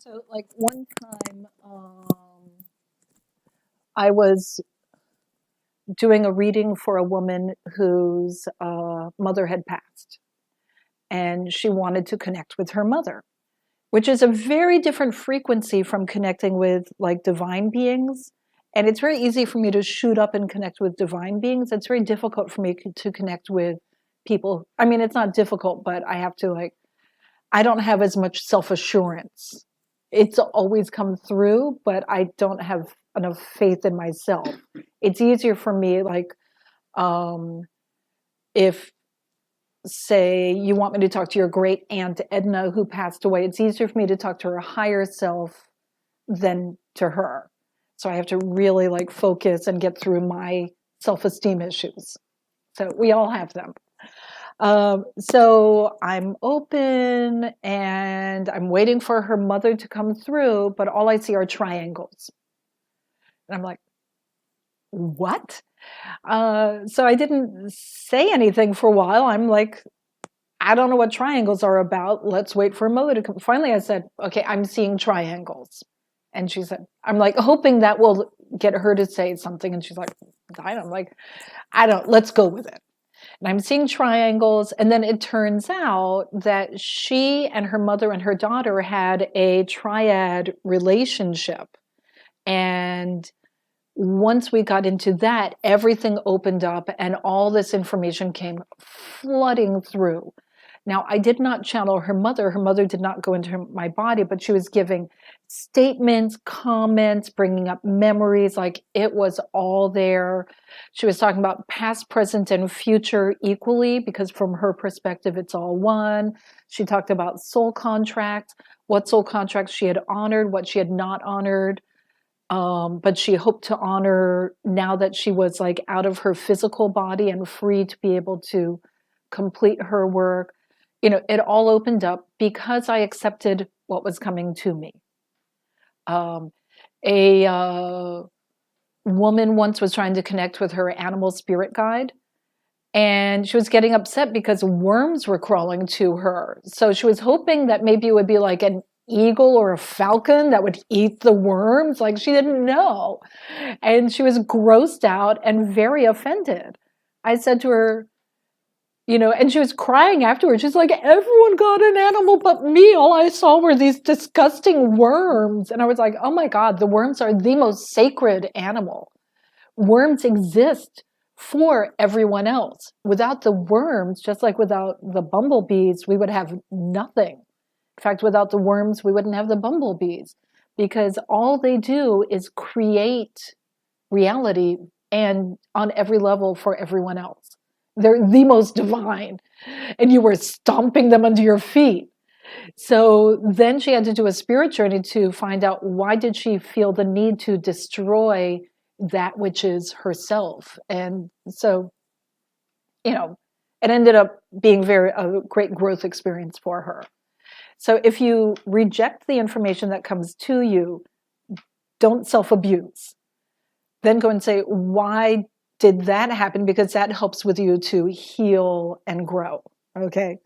So, like one time, I was doing a reading for a woman whose mother had passed, and she wanted to connect with her mother, which is a very different frequency from connecting with like divine beings. And it's very easy for me to shoot up and connect with divine beings. It's very difficult for me to connect with people. I mean, it's not difficult, but I have to I don't have as much self assurance. It's always come through, but I don't have enough faith in myself. It's easier for me, um, if, say, you want me to talk to your great aunt Edna who passed away, it's easier for me to talk to her higher self than to her. So I have to really focus and get through my self esteem issues. So we all have them. So I'm open and I'm waiting for her mother to come through, but all I see are triangles. And I'm like, what? So I didn't say anything for a while. I'm like, I don't know what triangles are about. Let's wait for her mother to come. Finally, I said, okay, I'm seeing triangles. And she said, I'm like hoping that will get her to say something. And she's like, I'm like, let's go with it. And I'm seeing triangles. And then it turns out that she and her mother and her daughter had a triad relationship. And once we got into that, everything opened up and all this information came flooding through. Now, I did not channel her mother. Her mother did not go into my body, but she was giving statements, comments, bringing up memories. Like it was all there. She was talking about past, present, and future equally because from her perspective, it's all one. She talked about soul contracts, what soul contracts she had honored, what she had not honored. But she hoped to honor now that she was out of her physical body and free to be able to complete her work. It all opened up because I accepted what was coming to me. A woman once was trying to connect with her animal spirit guide, and she was getting upset because worms were crawling to her. So she was hoping that maybe it would be like an eagle or a falcon that would eat the worms. Like she didn't know. And she was grossed out and very offended. I said to her, and she was crying afterwards. She's like, everyone got an animal but me. All I saw were these disgusting worms. And I was like, oh my God, the worms are the most sacred animal. Worms exist for everyone else. Without the worms, just like without the bumblebees, we would have nothing. In fact, without the worms, we wouldn't have the bumblebees because all they do is create reality and on every level for everyone else. They're the most divine, and you were stomping them under your feet. So then she had to do a spirit journey to find out why did she feel the need to destroy that which is herself. And so, it ended up being a great growth experience for her. So if you reject the information that comes to you, don't self-abuse. Then go and say, why did that happen? Because that helps with you to heal and grow. Okay.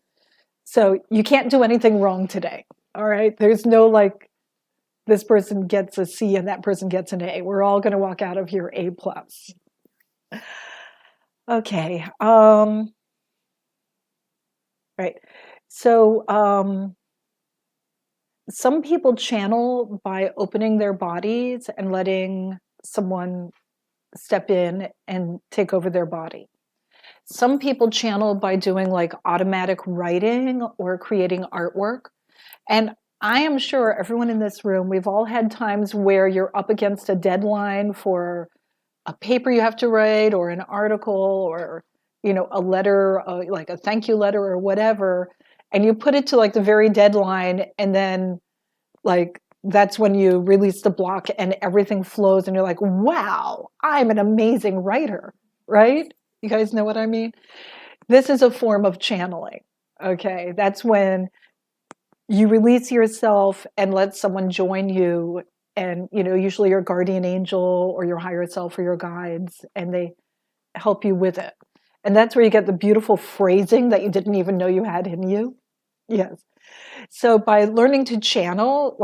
So you can't do anything wrong today. All right. There's no this person gets a C and that person gets an A. We're all going to walk out of here A+. Okay. Right. So, some people channel by opening their bodies and letting someone step in and take over their body. Some people channel by doing automatic writing or creating artwork. And I am sure everyone in this room, we've all had times where you're up against a deadline for a paper you have to write or an article or, a letter, like a thank you letter or whatever. And you put it to the very deadline and then that's when you release the block and everything flows and you're like, wow, I'm an amazing writer, right? You guys know what I mean? This is a form of channeling, okay? That's when you release yourself and let someone join you and, usually your guardian angel or your higher self or your guides, and they help you with it. And that's where you get the beautiful phrasing that you didn't even know you had in you. Yes. So by learning to channel,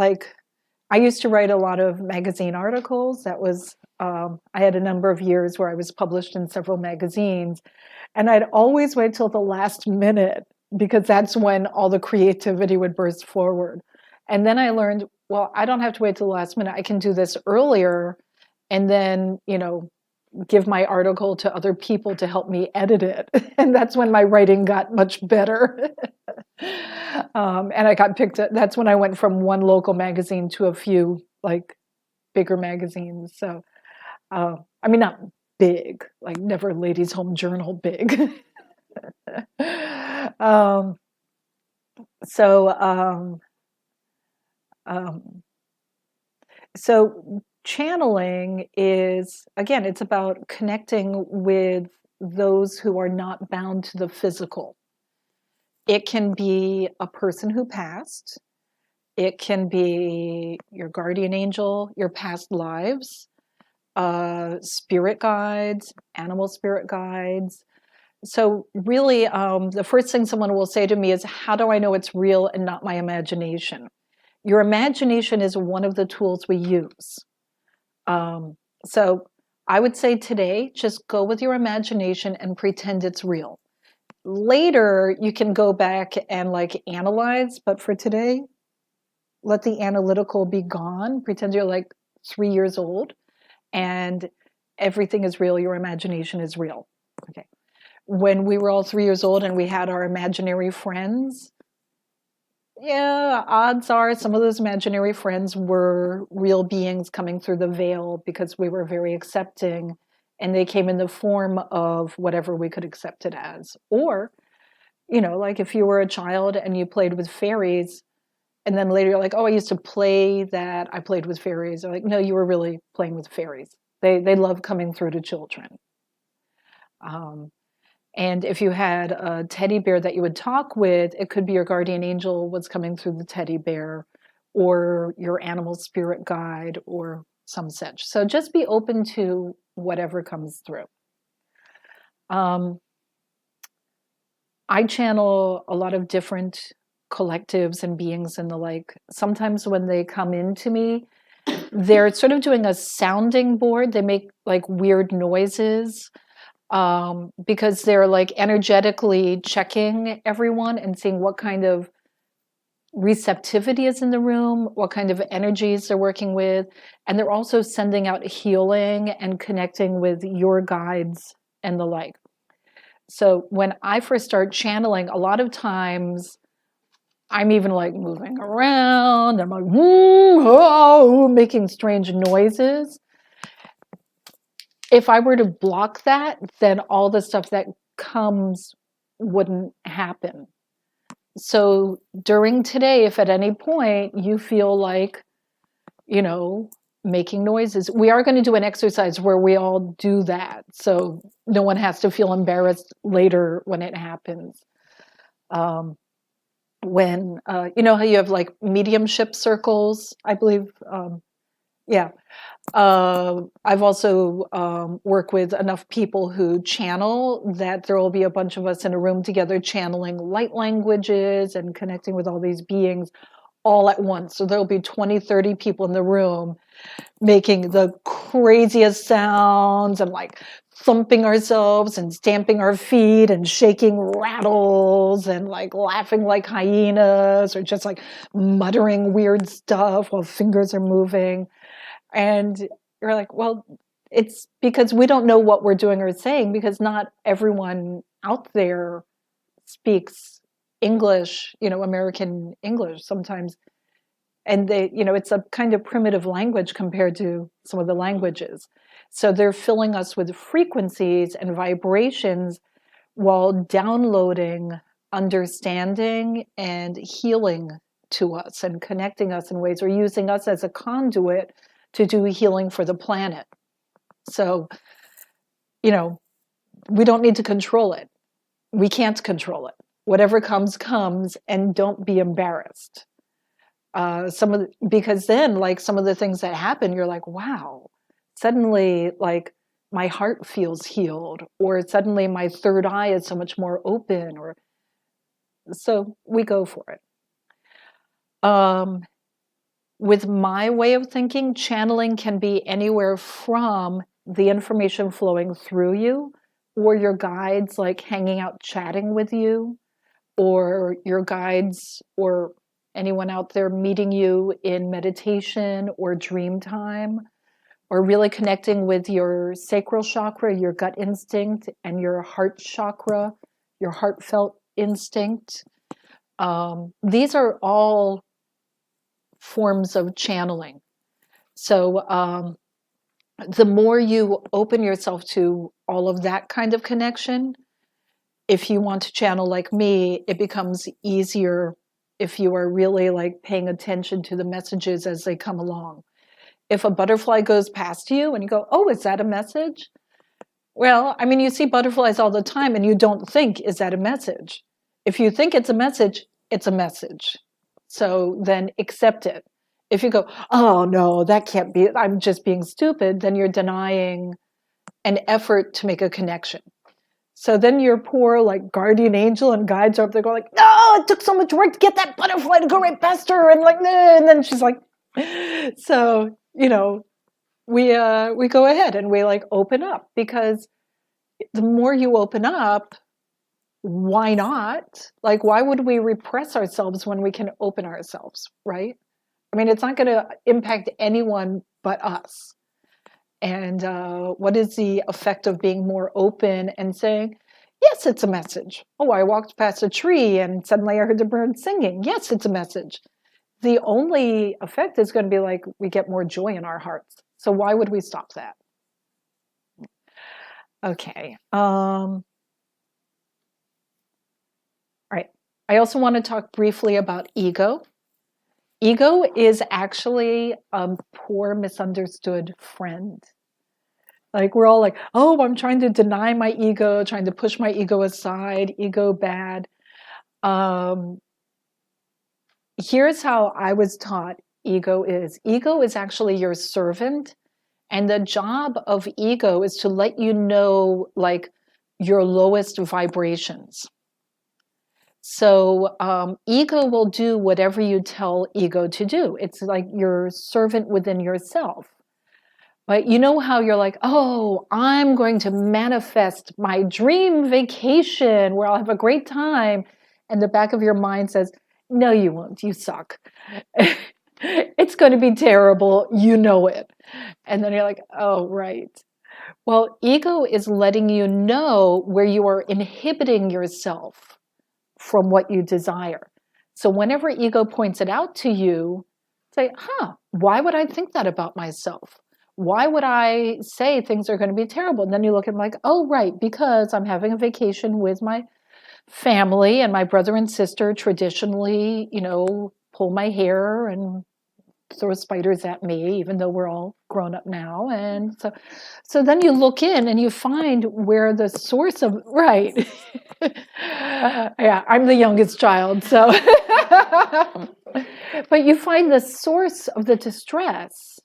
I used to write a lot of magazine articles. That was, I had a number of years where I was published in several magazines, and I'd always wait till the last minute because that's when all the creativity would burst forward. And then I learned, well, I don't have to wait till the last minute. I can do this earlier and then, give my article to other people to help me edit it. And that's when my writing got much better. And I got picked up. That's when I went from one local magazine to a few like bigger magazines. So, I mean, not big, like never Ladies Home Journal big. um, so, um, um, so channeling is, again, it's about connecting with those who are not bound to the physical. It can be a person who passed. It can be your guardian angel, your past lives, spirit guides, animal spirit guides. So really, the first thing someone will say to me is, how do I know it's real and not my imagination? Your imagination is one of the tools we use. So I would say today, just go with your imagination and pretend it's real. Later, you can go back and like analyze, but for today, let the analytical be gone. Pretend you're like 3 years old and everything is real. Your imagination is real. Okay. When we were all 3 years old and we had our imaginary friends, yeah, odds are some of those imaginary friends were real beings coming through the veil because we were very accepting and they came in the form of whatever we could accept it as. Or, like if you were a child and you played with fairies, and then later you're like, oh, I used to play that, I played with fairies. They're like, no, you were really playing with fairies. They love coming through to children. Um, And if you had a teddy bear that you would talk with, it could be your guardian angel was coming through the teddy bear or your animal spirit guide or some such. So just be open to whatever comes through. Um, I channel a lot of different collectives and beings and the like. Sometimes when they come into me, they're sort of doing a sounding board. They make like weird noises because they're like energetically checking everyone and seeing what kind of receptivity is in the room, what kind of energies they're working with. And they're also sending out healing and connecting with your guides and the like. So when I first start channeling, a lot of times I'm even like moving around. I'm like, oh, making strange noises. If I were to block that, then all the stuff that comes wouldn't happen. So during today, if at any point you feel like, making noises, we are going to do an exercise where we all do that. So no one has to feel embarrassed later when it happens. When, you know how you have like mediumship circles, I believe. Yeah. I've also worked with enough people who channel that there will be a bunch of us in a room together channeling light languages and connecting with all these beings all at once. So there'll be 20, 30 people in the room making the craziest sounds and like thumping ourselves and stamping our feet and shaking rattles and like laughing like hyenas or just like muttering weird stuff while fingers are moving. And you're like, well, it's because we don't know what we're doing or saying because not everyone out there speaks English, American English sometimes. And it's a kind of primitive language compared to some of the languages. So they're filling us with frequencies and vibrations while downloading understanding and healing to us and connecting us in ways or using us as a conduit to do healing for the planet. So, we don't need to control it. We can't control it. Whatever comes, comes, and don't be embarrassed. Because then, like some of the things that happen, you're like, wow, suddenly, like my heart feels healed, or suddenly my third eye is so much more open, so we go for it. With my way of thinking, channeling can be anywhere from the information flowing through you, or your guides like hanging out chatting with you, or your guides or anyone out there meeting you in meditation or dream time, or really connecting with your sacral chakra, your gut instinct, and your heart chakra, your heartfelt instinct. These are all forms of channeling. So the more you open yourself to all of that kind of connection, if you want to channel like me, it becomes easier if you are really like paying attention to the messages as they come along. If a butterfly goes past you and you go, oh, is that a message? Well, I mean, you see butterflies all the time and you don't think, is that a message? If you think it's a message, it's a message. So then accept it. If you go, oh no, that can't be, I'm just being stupid, then you're denying an effort to make a connection. So then your poor like guardian angel and guides are up there going like, no, it took so much work to get that butterfly to go right past her, and like, nah. And then she's like, so, you know, we go ahead and we like open up, because the more you open up, why not? Like, why would we repress ourselves when we can open ourselves, right? I mean, it's not going to impact anyone but us. And what is the effect of being more open and saying, yes, it's a message. Oh, I walked past a tree and suddenly I heard the bird singing. Yes, it's a message. The only effect is going to be like we get more joy in our hearts. So why would we stop that? Okay. All right. I also want to talk briefly about ego. Ego is actually a poor, misunderstood friend. Like we're all like, oh, I'm trying to deny my ego, trying to push my ego aside, ego bad. Here's how I was taught ego is. Ego is actually your servant. And the job of ego is to let you know like your lowest vibrations. So ego will do whatever you tell ego to do. It's like your servant within yourself. But you know how you're like, oh, I'm going to manifest my dream vacation where I'll have a great time. And the back of your mind says, no, you won't. You suck. It's going to be terrible. You know it. And then you're like, oh, right. Well, ego is letting you know where you are inhibiting yourself from what you desire. So whenever ego points it out to you, say, why would I think that about myself? Why would I say things are going to be terrible? And then you look at them like, oh, right, because I'm having a vacation with my family and my brother and sister traditionally, you know, pull my hair and throw spiders at me, even though we're all grown up now. And so then you look in and you find where the source of, right. Yeah, I'm the youngest child, so. But you find the source of the distress,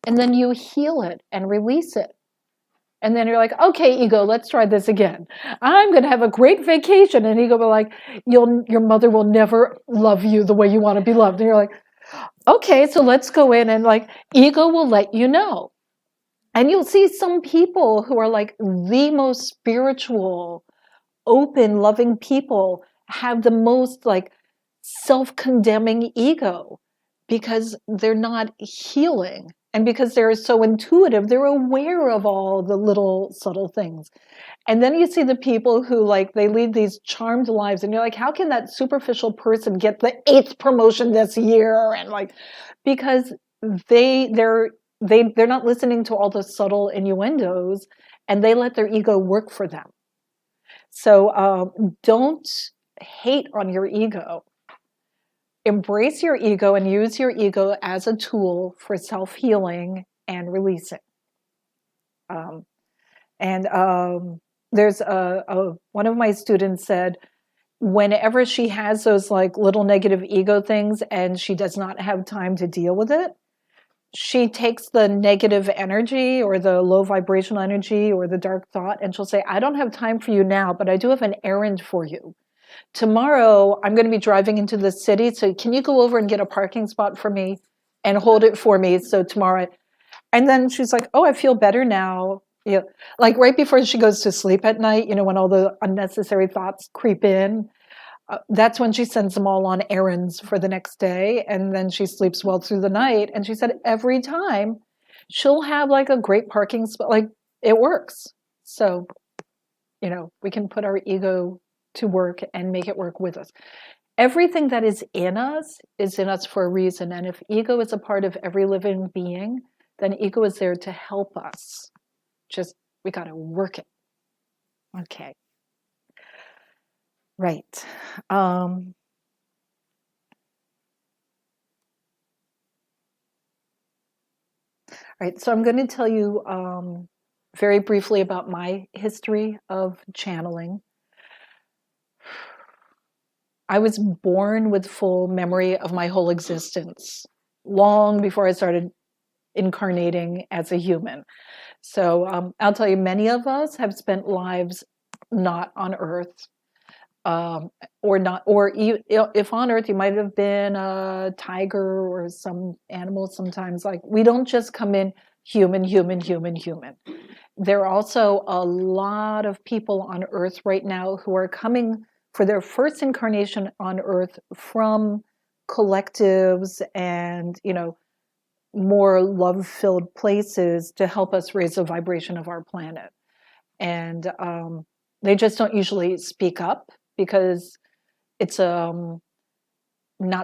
and then you heal it and release it. And then you're like, okay, ego, let's try this again. I'm going to have a great vacation. And ego will like, your mother will never love you the way you want to be loved. And you're like, okay, so let's go in, and like ego will let you know. And you'll see some people who are like the most spiritual, open, loving people have the most like self-condemning ego, because they're not healing. And because they're so intuitive, they're aware of all the little subtle things. And then you see the people who like, they lead these charmed lives, and you're like, how can that superficial person get the 8th promotion this year? And like, because they're not listening to all the subtle innuendos, and they let their ego work for them. So don't hate on your ego. Embrace your ego and use your ego as a tool for self-healing and releasing. There's one of my students said, whenever she has those like little negative ego things and she does not have time to deal with it, she takes the negative energy or the low vibrational energy or the dark thought, and she'll say, I don't have time for you now, but I do have an errand for you. Tomorrow, I'm going to be driving into the city, so can you go over and get a parking spot for me? and hold it for me. So tomorrow, and then she's like, oh, I feel better now. Yeah. Like right before she goes to sleep at night, when all the unnecessary thoughts creep in, that's when she sends them all on errands for the next day. And then she sleeps well through the night. And she said every time she'll have like a great parking spot. Like it works. So, we can put our ego to work and make it work with us. Everything that is in us for a reason. And if ego is a part of every living being, then ego is there to help us. Just, we got to work it. Okay. Right. Right. So I'm going to tell you very briefly about my history of channeling. I was born with full memory of my whole existence, long before I started incarnating as a human. So I'll tell you, many of us have spent lives not on Earth, or not, or if on Earth, you might have been a tiger or some animal. Sometimes, like, we don't just come in human, human, human, human. There are also a lot of people on Earth right now who are coming for their first incarnation on Earth from collectives and, more love-filled places to help us raise the vibration of our planet. And they just don't usually speak up because it's not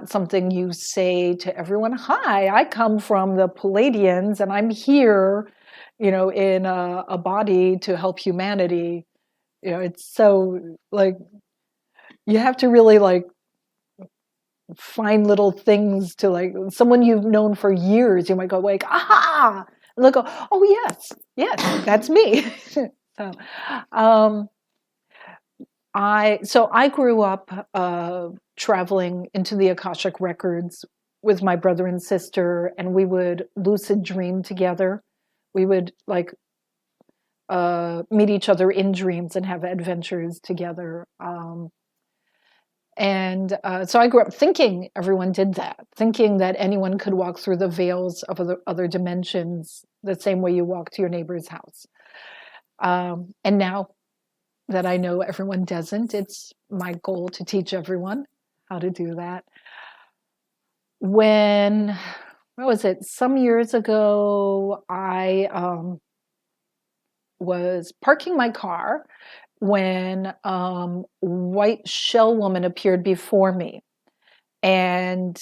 something you say to everyone. Hi, I come from the Palladians and I'm here, in a body to help humanity. It's so like, you have to really like find little things to, like, someone you've known for years. You might go like, aha, and they'll go, oh yes, yes, that's me. So, I grew up traveling into the Akashic records with my brother and sister, and we would lucid dream together. We would like meet each other in dreams and have adventures together. So I grew up thinking everyone did that, thinking that anyone could walk through the veils of other dimensions the same way you walk to your neighbor's house. And now that I know everyone doesn't, it's my goal to teach everyone how to do that. What was it? Some years ago, I was parking my car when white shell woman appeared before me. And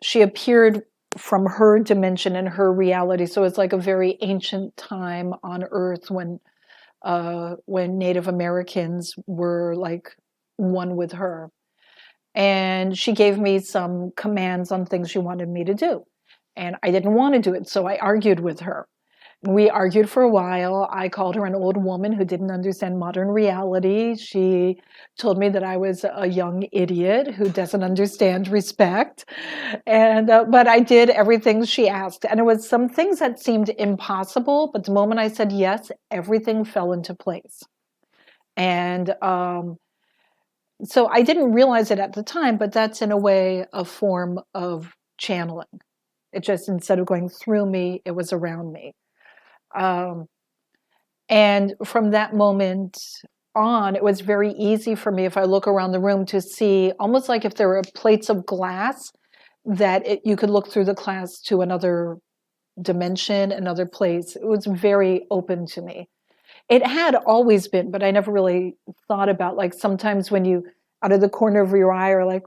she appeared from her dimension and her reality. So it's like a very ancient time on Earth when Native Americans were like one with her. And she gave me some commands on things she wanted me to do. And I didn't want to do it, so I argued with her. We argued for a while. I called her an old woman who didn't understand modern reality. She told me that I was a young idiot who doesn't understand respect. And but I did everything she asked. And it was some things that seemed impossible, but the moment I said yes, everything fell into place. And so I didn't realize it at the time, but that's in a way a form of channeling. It just, instead of going through me, it was around me. And from that moment on, it was very easy for me, if I look around the room, to see almost like if there were plates of glass that you could look through the glass to another dimension, another place. It was very open to me. It had always been, but I never really thought about, like, sometimes when you, out of the corner of your eye, are like,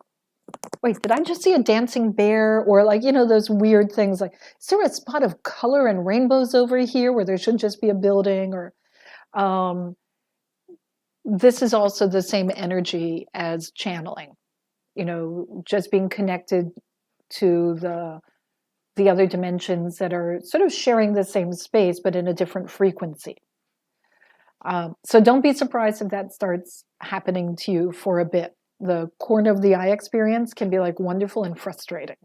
wait, did I just see a dancing bear? Or like, those weird things like, is there a spot of color and rainbows over here where there should just be a building? Or this is also the same energy as channeling, just being connected to the other dimensions that are sort of sharing the same space, but in a different frequency. So don't be surprised if that starts happening to you for a bit. The corner of the eye experience can be like wonderful and frustrating.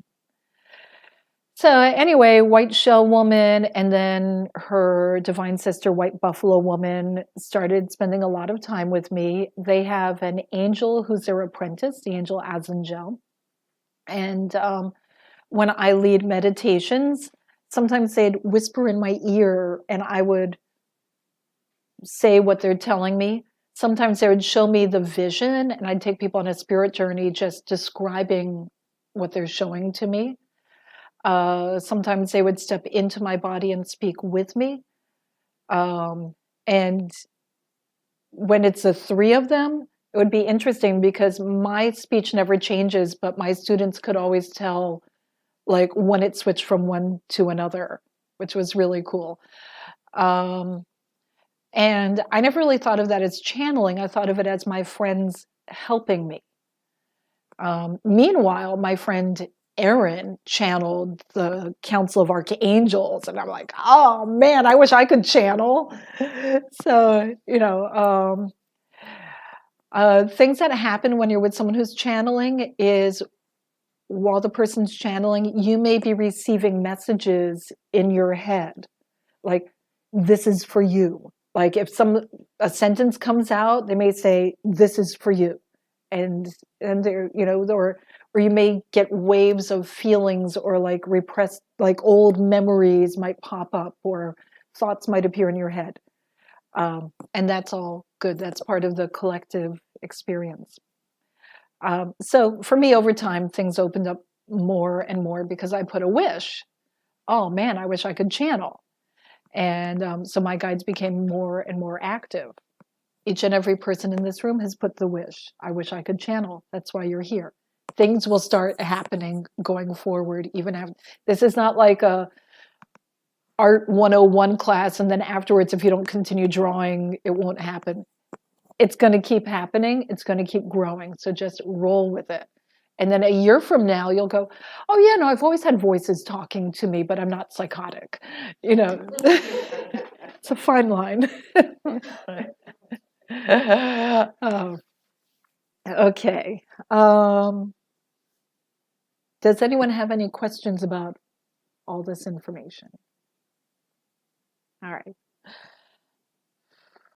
So anyway, white shell woman and then her divine sister, white buffalo woman, started spending a lot of time with me. They have an angel who's their apprentice, the angel Azangel. And when I lead meditations, sometimes they'd whisper in my ear and I would say what they're telling me. Sometimes they would show me the vision and I'd take people on a spirit journey just describing what they're showing to me. Sometimes they would step into my body and speak with me. And when it's the three of them, it would be interesting because my speech never changes, but my students could always tell like when it switched from one to another, which was really cool. Um, and I never really thought of that as channeling. I thought of it as my friends helping me. Meanwhile, my friend Erin channeled the Council of Archangels, and I'm like, oh man, I wish I could channel. So, things that happen when you're with someone who's channeling is while the person's channeling, you may be receiving messages in your head, like, this is for you. Like if a sentence comes out, they may say, this is for you. And there, or you may get waves of feelings or like repressed, like old memories might pop up or thoughts might appear in your head. And that's all good. That's part of the collective experience. So for me, over time, things opened up more and more because I put a wish. Oh man, I wish I could channel. And so my guides became more and more active. Each and every person in this room has put the wish. I wish I could channel. That's why you're here. Things will start happening going forward, even after. This is not like a Art 101 class, and then afterwards, if you don't continue drawing, it won't happen. It's going to keep happening. It's going to keep growing. So just roll with it. And then a year from now, you'll go, oh, yeah, no, I've always had voices talking to me, but I'm not psychotic. It's a fine line. Oh, okay. Does anyone have any questions about all this information? All right.